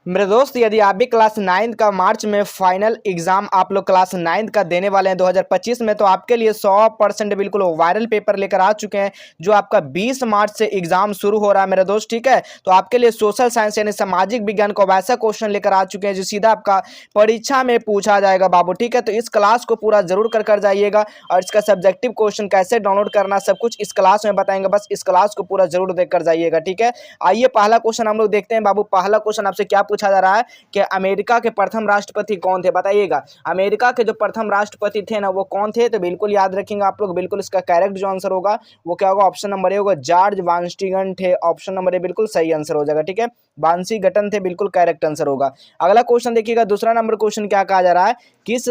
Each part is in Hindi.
मेरे दोस्त, यदि आप भी क्लास 9 का मार्च में फाइनल एग्जाम आप लोग क्लास 9 का देने वाले हैं 2025 में, तो आपके लिए 100% बिल्कुल वायरल पेपर लेकर आ चुके हैं जो आपका 20 मार्च से एग्जाम शुरू हो रहा है मेरे दोस्त। ठीक है, तो आपके लिए सोशल साइंस यानी सामाजिक विज्ञान को वैसा क्वेश्चन लेकर आ चुके हैं जो सीधा आपका परीक्षा में पूछा जाएगा बाबू। ठीक है, तो इस क्लास को पूरा जरूर कर जाइएगा और इसका सब्जेक्टिव क्वेश्चन कैसे डाउनलोड करना सब कुछ इस क्लास में बताएंगे, बस इस क्लास को पूरा जरूर देख कर जाइएगा। ठीक है, आइए पहला क्वेश्चन हम लोग देखते हैं बाबू। पहला क्वेश्चन आपसे क्या पूछा जा रहा है कि अमेरिका के प्रथम राष्ट्रपति कौन थे, बताइएगा। अमेरिका के जो प्रथम राष्ट्रपति थे ना वो कौन थे, तो बिल्कुल याद रखेंगे आप लोग। बिल्कुल इसका करेक्ट जो आंसर होगा वो क्या होगा, ऑप्शन नंबर ए होगा, जॉर्ज वाशिंगटन थे। ऑप्शन नंबर ए बिल्कुल सही आंसर हो जाएगा। ठीक है, वाशिंगटन थे, बिल्कुल करेक्ट आंसर होगा। अगला क्वेश्चन देखिएगा, दूसरा नंबर क्वेश्चन क्या कहा जा रहा है, किस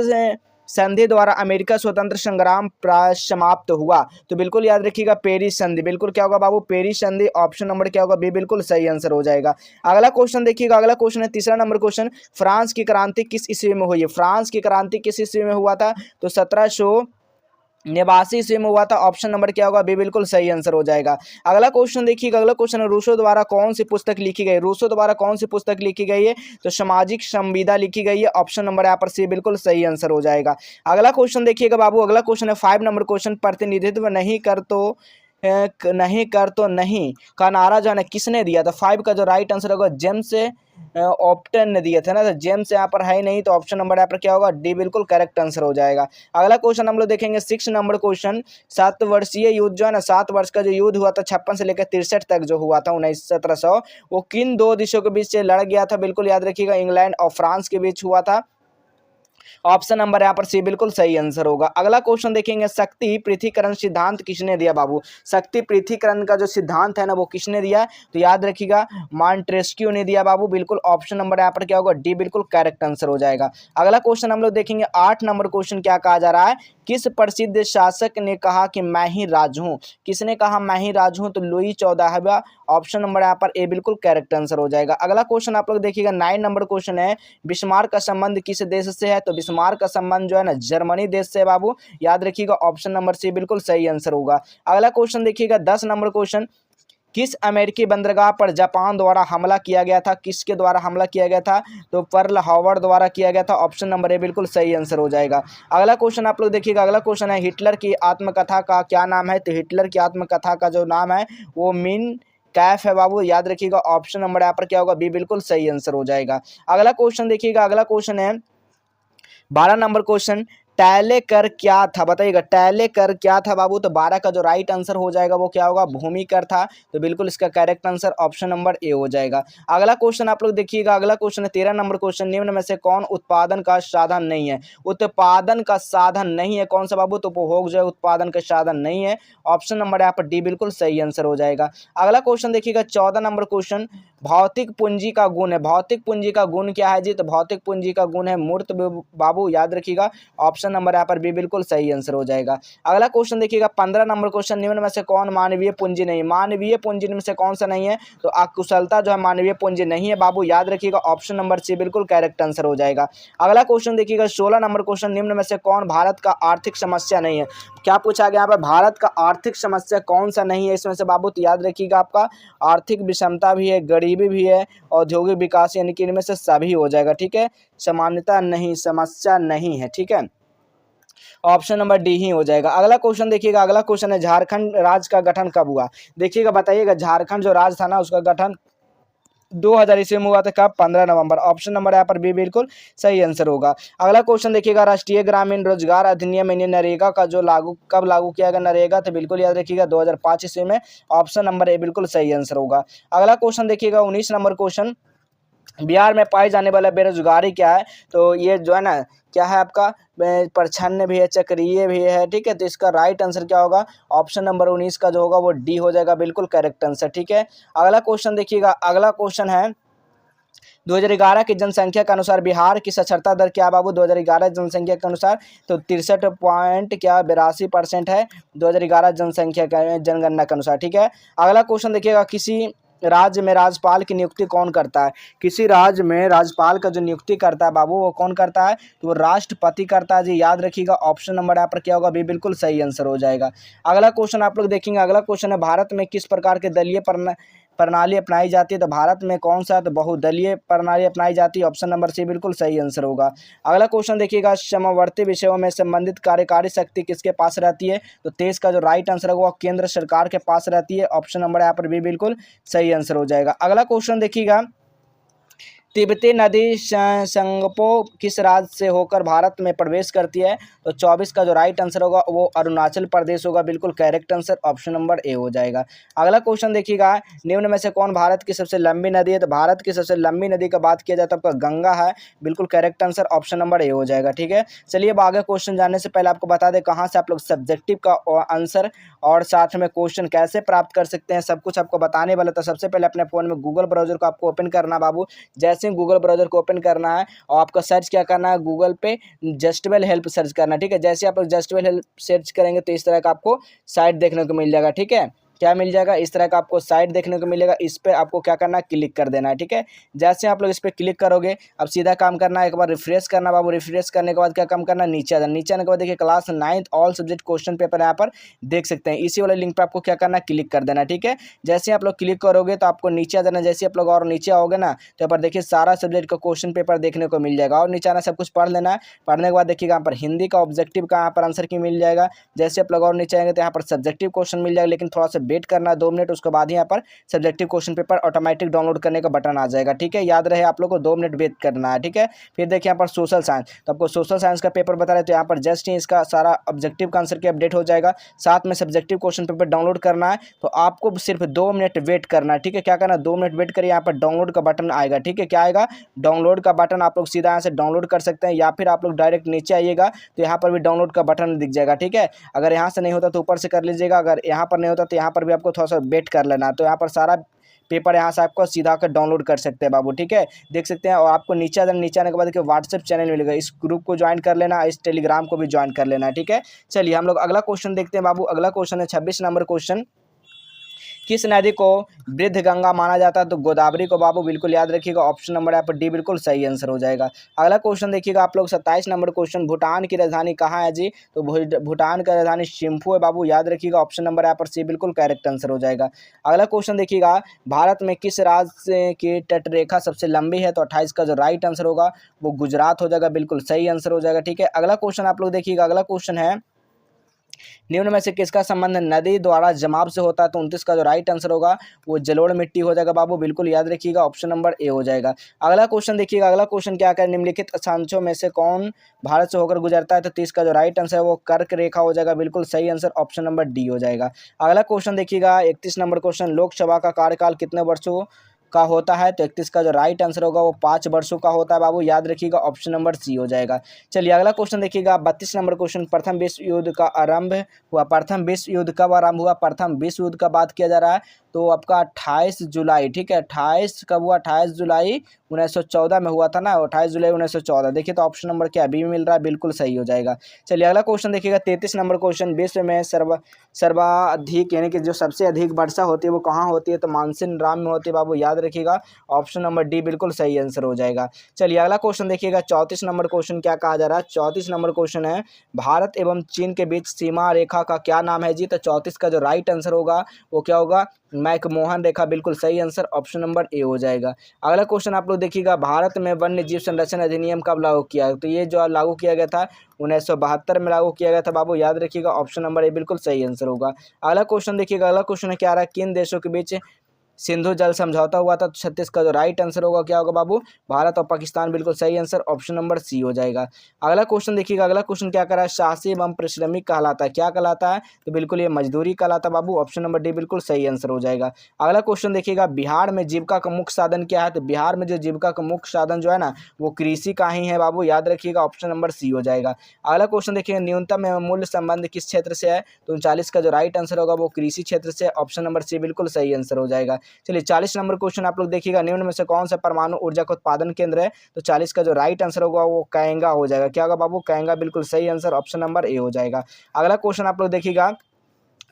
संधि द्वारा अमेरिका स्वतंत्र संग्राम समाप्त हुआ, तो बिल्कुल याद रखिएगा पेरिस संधि। बिल्कुल क्या होगा बाबू, पेरिस संधि। ऑप्शन नंबर क्या होगा, बी बिल्कुल सही आंसर हो जाएगा। अगला क्वेश्चन देखिएगा, अगला क्वेश्चन है तीसरा नंबर क्वेश्चन, फ्रांस की क्रांति किस ईस्वी में हुई है। फ्रांस की क्रांति किस ईस्वी में हुआ था, तो 1789 ईस्वी में हुआ था। ऑप्शन नंबर क्या होगा, बी बिल्कुल सही आंसर हो जाएगा। अगला क्वेश्चन देखिएगा, अगला क्वेश्चन है, रूसो द्वारा कौन सी पुस्तक लिखी गई। रूसो द्वारा कौन सी पुस्तक लिखी गई है, तो सामाजिक संविदा लिखी गई है। ऑप्शन नंबर यहाँ पर सी बिल्कुल सही आंसर हो जाएगा। अगला क्वेश्चन देखिएगा बाबू, अगला क्वेश्न है 5 नंबर क्वेश्चन, प्रतिनिधित्व नहीं कर तो नहीं का नारा जो है ना किसने दिया था। 5 का जो राइट आंसर होगा जेम्स ऑप्टन ने दिए थे ना, तो जेम्स यहाँ पर है नहीं, तो ऑप्शन नंबर यहाँ पर क्या होगा, डी बिल्कुल करेक्ट आंसर हो जाएगा। अगला क्वेश्चन हम लोग देखेंगे 6 नंबर क्वेश्चन, 7 वर्षीय युद्ध जो है ना, 7 वर्ष का जो युद्ध हुआ था 56 से लेकर 63 तक जो हुआ था 1700, वो किन दो देशों के बीच से लड़ गया था। बिल्कुल याद रखिएगा, इंग्लैंड और फ्रांस के बीच हुआ था। ऑप्शन नंबर यहाँ पर सी बिल्कुल सही आंसर होगा। अगला क्वेश्चन देखेंगे, शक्ति पृथ्वीकरण सिद्धांत किसने दिया बाबू। शक्ति पृथ्वीकरण का जो सिद्धांत है ना वो किसने दिया, तो याद रखिएगा मॉन्टेस्क्यू ने दिया बाबू। बिल्कुल ऑप्शन नंबर यहाँ पर क्या होगा, डी बिल्कुल करेक्ट आंसर हो जाएगा। अगला क्वेश्चन हम लोग देखेंगे 8 नंबर क्वेश्चन, क्या कहा जा रहा है, किस प्रसिद्ध शासक ने कहा कि मैं ही राज हूं। किसने कहा मैं ही राज हूं, तो लुई 14वां। ऑप्शन नंबर यहाँ पर ए बिल्कुल करेक्ट आंसर हो जाएगा। अगला क्वेश्चन आप लोग देखिएगा 9 नंबर क्वेश्चन है, बिस्मार्क का संबंध किस देश से है, तो बिस्मार्क का संबंध जो है ना जर्मनी देश से है बाबू। याद रखिएगा ऑप्शन नंबर सी बिल्कुल सही आंसर होगा। अगला क्वेश्चन देखिएगा 10 नंबर क्वेश्चन, किस अमेरिकी बंदरगाह पर जापान द्वारा हमला किया गया था। किसके द्वारा हमला किया गया था, तो पर्ल हार्बर द्वारा किया गया था। ऑप्शन नंबर ए बिल्कुल सही आंसर हो जाएगा। अगला क्वेश्चन आप लोग देखिएगा, अगला क्वेश्चन है, हिटलर की आत्मकथा का क्या नाम है, तो हिटलर की आत्मकथा का जो नाम है वो मिन कैफ है बाबू। याद रखिएगा ऑप्शन नंबर यहाँ पर क्या होगा, बी बिल्कुल सही आंसर हो जाएगा। अगला क्वेश्चन देखिएगा, अगला क्वेश्चन है 12 नंबर क्वेश्चन, टैले कर क्या था, बताइएगा टैले कर क्या था बाबू। तो 12 का जो राइट आंसर हो जाएगा वो क्या होगा, भूमि कर था। तो बिल्कुल इसका correct answer option number A हो जाएगा। अगला क्वेश्चन आप लोग देखिएगा, अगला क्वेश्चन है 13 नंबर क्वेश्चन, निम्न में से कौन उत्पादन का साधन नहीं है। उत्पादन का साधन नहीं है कौन सा बाबू, तो उपभोग जो है उत्पादन का साधन नहीं है। ऑप्शन नंबर यहाँ पर डी बिल्कुल सही आंसर हो जाएगा। अगला क्वेश्चन देखिएगा 14 नंबर क्वेश्चन, भौतिक पूंजी का गुण है। भौतिक पूंजी का गुण क्या है जी, तो भौतिक पूंजी का गुण है मूर्त बाबू। याद रखिएगा ऑप्शन नंबर यहाँ पर बी बिल्कुल सही आंसर हो जाएगा। अगला क्वेश्चन देखिएगा 15 नंबर क्वेश्चन, निम्न में से कौन मानवीय पूंजी नहीं। मानवीय पूंजी में से कौन सा नहीं है, तो अकुशलता जो है मानवीय पूंजी नहीं है बाबू। याद रखिएगा ऑप्शन नंबर सी बिल्कुल करेक्ट आंसर हो जाएगा। अगला क्वेश्चन देखिएगा 16 नंबर क्वेश्चन, निम्न में से कौन भारत का आर्थिक समस्या नहीं है। क्या पूछा गया यहाँ पर, भारत का आर्थिक समस्या कौन सा नहीं है इसमें से बाबू, तो याद रखिएगा आपका आर्थिक विषमता भी है, गरीबी भी है, औद्योगिक विकास, यानी कि इनमें से सभी हो जाएगा। ठीक है, समानता नहीं, समस्या नहीं है। ठीक है, ऑप्शन नंबर डी ही हो जाएगा। अगला क्वेश्चन देखिएगा, अगला क्वेश्चन है, झारखंड राज्य का गठन कब हुआ। देखिएगा बताइएगा, झारखंड जो राज्य था ना उसका गठन 2000 ईस्वी में हुआ था। कब, 15 नवंबर। ऑप्शन नंबर यहाँ पर बी बिल्कुल सही आंसर होगा। अगला क्वेश्चन देखिएगा, राष्ट्रीय ग्रामीण रोजगार अधिनियम यानी नरेगा का जो कब लागू किया गया नरेगा, तो बिल्कुल याद रखिएगा 2005 ईस्वी में। ऑप्शन नंबर ए बिल्कुल सही आंसर होगा। अगला क्वेश्चन देखिएगा 19 नंबर क्वेश्चन, बिहार में पाई जाने वाला बेरोजगारी क्या है, तो ये जो है ना क्या है आपका, प्रच्छन्न भी है, चक्रीय भी है। ठीक है, तो इसका राइट आंसर क्या होगा, ऑप्शन नंबर 19 का जो होगा वो डी हो जाएगा, बिल्कुल करेक्ट आंसर। ठीक है, अगला क्वेश्चन देखिएगा, अगला क्वेश्चन है 2011 की जनसंख्या के अनुसार बिहार की साक्षरता दर क्या बाबू। 2011 जनसंख्या के अनुसार तो 63.82% है 2011 जनसंख्या जनगणना के अनुसार। ठीक है, अगला क्वेश्चन देखिएगा, किसी राज्य में राज्यपाल की नियुक्ति कौन करता है। किसी राज्य में राज्यपाल का जो नियुक्ति करता है बाबू वो कौन करता है, तो वो राष्ट्रपति करता है जी। याद रखिएगा ऑप्शन नंबर यहाँ पर क्या होगा, बी बिल्कुल सही आंसर हो जाएगा। अगला क्वेश्चन आप लोग देखेंगे, अगला क्वेश्चन है, भारत में किस प्रकार के दलीय प्रणाली अपनाई जाती है? तो भारत में कौन सा? तो बहुदलीय प्रणाली अपनाई जाती है। ऑप्शन नंबर सी बिल्कुल सही आंसर होगा। अगला क्वेश्चन देखिएगा, समवर्ती विषयों में संबंधित कार्यकारी शक्ति किसके पास रहती है? तो तेईस का जो राइट आंसर होगा वो केंद्र सरकार के पास रहती है। ऑप्शन नंबर यहाँ पर भी बिल्कुल सही आंसर हो जाएगा। अगला क्वेश्चन देखिएगा, तिब्बती नदी संगपो किस राज्य से होकर भारत में प्रवेश करती है? तो 24 का जो राइट आंसर होगा वो अरुणाचल प्रदेश होगा। बिल्कुल correct answer option number A हो जाएगा। अगला क्वेश्चन देखिएगा, निम्न में से कौन भारत की सबसे लंबी नदी है? तो भारत की सबसे लंबी नदी का बात किया जाए तो आपका गंगा है। बिल्कुल correct answer option number A हो जाएगा। ठीक है, चलिए अब आगे क्वेश्चन जानने से पहले आपको बता दें कहाँ से आप लोग सब्जेक्टिव का आंसर और साथ में क्वेश्चन कैसे प्राप्त कर सकते हैं, सब कुछ आपको बताने वाला। तो सबसे पहले अपने फ़ोन में गूगल ब्राउजर को आपको ओपन करना बाबू। जैसे ही गूगल ब्राउजर को ओपन करना है और आपको सर्च क्या करना है, गूगल पे जस्टवेल हेल्प सर्च करना है। ठीक है, जैसे आप लोग जस्टवेल हेल्प सर्च करेंगे तो इस तरह का आपको साइट देखने को मिल जाएगा। ठीक है, क्या मिल जाएगा? इस तरह का आपको साइट देखने को मिलेगा। इस पर आपको क्या करना है, क्लिक कर देना है। ठीक है, जैसे आप लोग इस पर क्लिक करोगे अब सीधा काम करना है, एक बार रिफ्रेश करना बाबू। रिफ्रेश करने के बाद क्या काम करना है, नीचे आना। नीचे आने के बाद देखिए class 9th all subject question paper यहाँ पर देख सकते हैं। इसी वाले लिंक पर आपको क्या करना है, क्लिक कर देना है। ठीक है, जैसे आप लोग क्लिक करोगे तो आपको नीचे आ जाना। जैसे आप लोग और नीचे आओगे ना तो यहाँ पर देखिए सारा सब्जेक्ट का क्वेश्चन पेपर देखने को मिल जाएगा। और नीचे आना, सब कुछ पढ़ लेना है। पढ़ने के बाद देखिएगा यहाँ पर हिंदी का ऑब्जेक्टिव का यहाँ पर आंसर की मिल जाएगा। जैसे आप लोग और नीचे आएंगे तो यहाँ पर सब्जेक्टिव क्वेश्चन मिल जाएगा, लेकिन थोड़ा सा वेट करना 2 मिनट। उसके बाद ही यहाँ पर subjective question paper automatic download करने का बटन आ जाएगा। ठीक है, याद रहे आप लोग को 2 मिनट वेट करना है। ठीक है, फिर देखिए यहाँ पर सोशल साइंस, तो आपको सोशल साइंस का पेपर बता रहे तो यहाँ पर जस्ट ही इसका सारा ऑब्जेक्टिव का आंसर की अपडेट हो जाएगा। साथ में सब्जेक्टिव क्वेश्चन पेपर डाउनलोड करना है तो आपको सिर्फ 2 मिनट वेट करना है। ठीक है, क्या करना है, 2 मिनट वेट करिए। यहाँ पर डाउनलोड का बटन आएगा। ठीक है, क्या आएगा, डाउनलोड का बटन। आप लोग सीधा यहाँ से डाउनलोड कर सकते हैं या फिर आप लोग डायरेक्ट नीचे आइएगा तो यहाँ पर भी डाउनलोड का बटन दिख जाएगा। ठीक है, अगर यहाँ से नहीं होता तो ऊपर से कर लीजिएगा, अगर यहाँ पर नहीं होता तो यहाँ पर भी आपको थोड़ा सा वेट कर लेना। तो यहाँ पर सारा पेपर यहाँ से आपको सीधा कर डाउनलोड कर सकते हैं बाबू। ठीक है, देख सकते हैं। और आपको नीचे आने के बाद देखिए व्हाट्सएप चैनल मिलेगा, इस ग्रुप को ज्वाइन कर लेना, इस टेलीग्राम को भी ज्वाइन कर लेना है। ठीक है, चलिए हम लोग अगला क्वेश्चन देखते हैं बाबू। अगला क्वेश्चन है 26 नंबर क्वेश्चन, किस नदी को वृद्ध गंगा माना जाता है? तो गोदावरी को बाबू। बिल्कुल याद रखिएगा, ऑप्शन नंबर यहाँ पर डी बिल्कुल सही आंसर हो जाएगा। अगला क्वेश्चन देखिएगा आप लोग 27 नंबर क्वेश्चन, भूटान की राजधानी कहाँ है जी? तो भूटान का राजधानी थिम्पू है बाबू। याद रखिएगा, ऑप्शन नंबर यहाँ पर सी बिल्कुल करेक्ट आंसर हो जाएगा। अगला क्वेश्चन देखिएगा, भारत में किस राज्य की तटरेखा सबसे लंबी है? तो 28 का जो राइट आंसर होगा वो गुजरात हो जाएगा। बिल्कुल सही आंसर हो जाएगा। ठीक है, अगला क्वेश्चन आप लोग देखिएगा। अगला क्वेश्चन है, निम्न में से किसका संबंध नदी द्वारा जमाव से होता है? तो 29 का जो राइट आंसर होगा वो जलोढ़ मिट्टी हो जाएगा बाबू। बिल्कुल याद रखिएगा, ऑप्शन नंबर ए हो जाएगा। अगला क्वेश्चन देखिएगा। अगला क्वेश्चन क्या है, निम्नलिखित अक्षांशों में से कौन भारत से होकर गुजरता है? तो 30 का जो राइट आंसर है वो कर्क रेखा हो जाएगा। बिल्कुल सही आंसर ऑप्शन नंबर डी हो जाएगा। अगला क्वेश्चन देखिएगा 31 नंबर क्वेश्चन, लोकसभा का कार्यकाल कितने वर्षों का होता है? तो 31 का जो राइट आंसर होगा वो 5 वर्षों का होता है बाबू। याद रखिएगा, ऑप्शन नंबर सी हो जाएगा। चलिए अगला क्वेश्चन देखिएगा 32 नंबर क्वेश्चन, प्रथम विश्व युद्ध का आरंभ हुआ, प्रथम विश्व युद्ध कब आरंभ हुआ? प्रथम विश्व युद्ध का बात किया जा रहा है तो आपका 28 जुलाई। ठीक है, 28 कब हुआ? 28 जुलाई 1914 में हुआ था ना, 28 जुलाई 1914। देखिए तो ऑप्शन नंबर क्या बी मिल रहा है, बिल्कुल सही हो जाएगा। चलिए अगला क्वेश्चन देखिएगा 33 नंबर क्वेश्चन, विश्व में सर्वाधिक यानी कि जो सबसे अधिक वर्षा होती है वो कहाँ होती है? तो मानसून राम में होती है बाबू। याद रखिएगा, ऑप्शन नंबर डी बिल्कुल सही आंसर हो जाएगा। चलिए अगला क्वेश्चन देखिएगा 34 नंबर क्वेश्चन, क्या कहा जा रहा है? 34 नंबर क्वेश्चन है, भारत एवं चीन के बीच सीमा रेखा का क्या नाम है जी? तो 34 का जो राइट आंसर होगा वो क्या होगा? मैकमोहन रेखा। बिल्कुल सही आंसर ऑप्शन नंबर ए हो जाएगा। अगला क्वेश्चन आप लोग देखिएगा, भारत में वन्य जीव संरक्षण अधिनियम कब लागू किया? तो ये जो लागू किया गया था 1972 में लागू किया गया था बाबू। याद रखिएगा, ऑप्शन नंबर ए बिल्कुल सही आंसर होगा। अगला क्वेश्चन देखिएगा। अगला क्वेश्चन क्या आ रहा है, किन देशों के बीच सिंधु जल समझौता हुआ था? तो 36 का जो राइट आंसर होगा क्या होगा बाबू? भारत और पाकिस्तान। बिल्कुल सही आंसर ऑप्शन नंबर सी हो जाएगा। अगला क्वेश्चन देखिएगा। अगला क्वेश्चन क्या कर रहा है, साहसी एवं परिश्रमिक कहलाता है, क्या कहलाता है? तो बिल्कुल ये मजदूरी कहलाता है बाबू। ऑप्शन नंबर डी बिल्कुल सही आंसर हो जाएगा। अगला क्वेश्चन देखिएगा, बिहार में जीविका का मुख्य साधन क्या है? तो बिहार में जो जीविका का मुख्य साधन जो है ना वो कृषि का ही है बाबू। याद रखिएगा, ऑप्शन नंबर सी हो जाएगा। अगला क्वेश्चन देखिएगा, न्यूनतम एवं मूल्य संबंध किस क्षेत्र से है? तो 39 का जो राइट आंसर होगा वो कृषि क्षेत्र से। ऑप्शन नंबर सी बिल्कुल सही आंसर हो जाएगा। चलिए 40 नंबर क्वेश्चन आप लोग देखिएगा, निम्न में से कौन सा परमाणु ऊर्जा का उत्पादन केंद्र है? तो 40 का जो राइट आंसर होगा वो कैंगा हो जाएगा। क्या होगा बाबू? कैंगा। बिल्कुल सही आंसर ऑप्शन नंबर ए हो जाएगा। अगला क्वेश्चन आप लोग देखिएगा,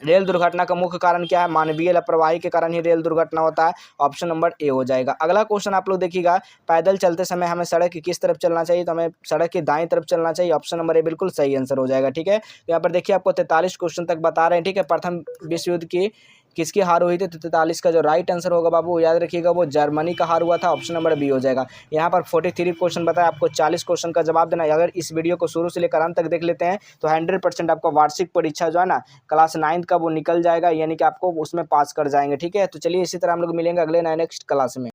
रेल दुर्घटना का मुख्य कारण क्या है? मानवीय लापरवाही के कारण ही रेल दुर्घटना होता है। ऑप्शन नंबर ए हो जाएगा। अगला क्वेश्चन आप लोग देखिएगा, पैदल चलते समय हमें सड़क की किस तरफ चलना चाहिए? तो हमें सड़क की दाईं तरफ चलना चाहिए। ऑप्शन नंबर ए बिल्कुल सही आंसर हो जाएगा। ठीक है, तो यहाँ पर देखिए आपको 43 क्वेश्चन तक बता रहे हैं। ठीक है, प्रथम विश्व युद्ध की किसकी हार हुई थी? तो 43 का जो राइट आंसर होगा बाबू याद रखिएगा वो जर्मनी का हार हुआ था, ऑप्शन नंबर बी हो जाएगा। यहाँ पर 43 क्वेश्चन बताया, आपको 40 क्वेश्चन का जवाब देना है। अगर इस वीडियो को शुरू से लेकर अंत तक देख लेते हैं तो 100% आपका वार्षिक परीक्षा जो है ना क्लास 9 का वो निकल जाएगा, यानी कि आपको उसमें पास कर जाएंगे। ठीक है, तो चलिए इसी तरह हम लोग मिलेंगे अगले नेक्स्ट क्लास में।